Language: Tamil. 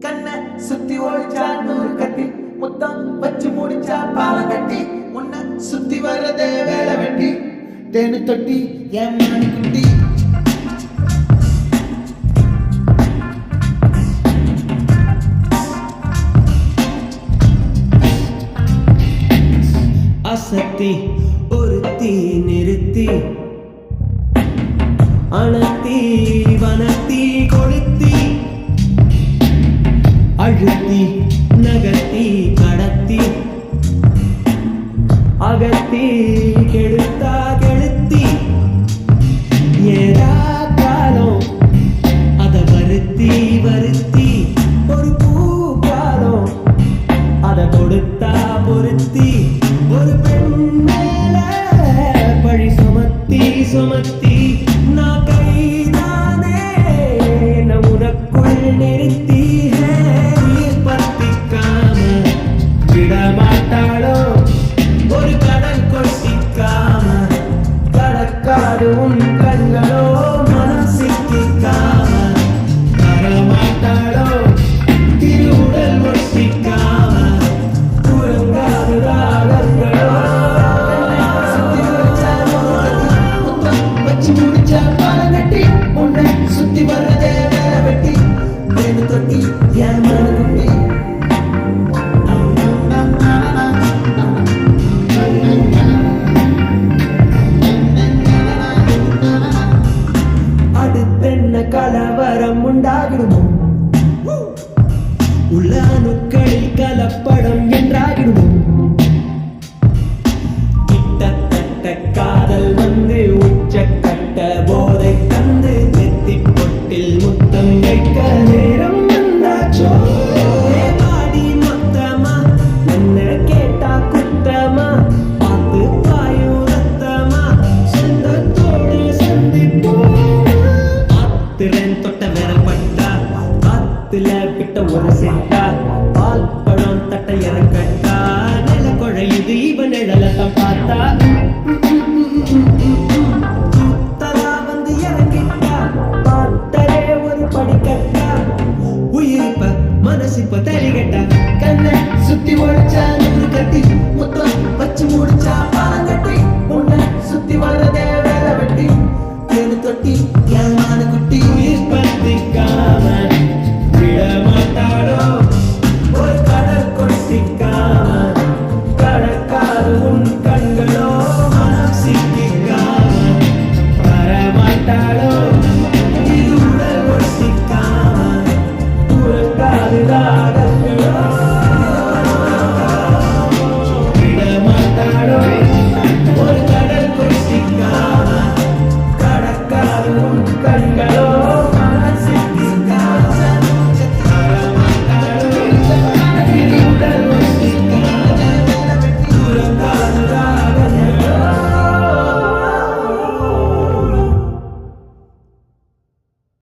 கண்ணை சுத்தி ஒழிச்சா நூறு கட்டி முத்தம் வச்சு முடிச்சா பாலம் கட்டி உன்னை சுத்தி வர்றதே வேலை வெட்டி தேனு தொட்டி என் மணி குட்டி அசத்தி ஒருத்தி நிறுத்தி அனத்தி வனத்தி கொளுத்தி அழுத்தி நகர்த்தி கடத்தி அகத்தி கெடுத்தா கெடுத்தி ஏதா காலம் அத வருத்தி வருத்தி ஒரு பூக்காலம் அத கொடுத்தா பொருத்தி ஒரு பெண் மேல பழி சுமத்தி சுமத்தி நான் கைதானே என்ன உனக்குள் நிறுத்தி பத்திக்காம விடமாட்டாளோ ஒரு கடல் கொட்டிக்காம கடற்காடு உன் கண்களோ மனம் சிக்கிக்காம தரமாட்டாளோ திருவுடல் ஒட்டிக்காம உறங்காது ராகங்களோ வச்சு முடிச்சா பாலம் கட்டி உன்னை சுத்தி வர்றதே வேலை வெட்டி தேனு தொட்டி என் மணி குட்டி அடுத்தென்ன கலவரம் உண்டாகிடுமோ உள்ள அணுக்களில் கலப்படம் என்றாகிடுமோ கிட்டத்தட்ட காதல் வந்து உச்சக்கட்ட போதை தந்து நெத்தி பொட்டில் முத்தம் வைக்க நேரம் வந்தாச்சோ பாடி மொத்தமா என்ன கேட்டா குத்தமா பார்த்து பாயும் ரத்தமா சொந்தத்தோடு சந்திப்போம் ஆத்திரன் தொட்ட விரல் பட்டா காத்துல விட்ட ஒரு சிட்டா பால் பழம் தட்ட இறக்கட்டா நில குழையுது இவன் நிழலத்தான் பார்த்தா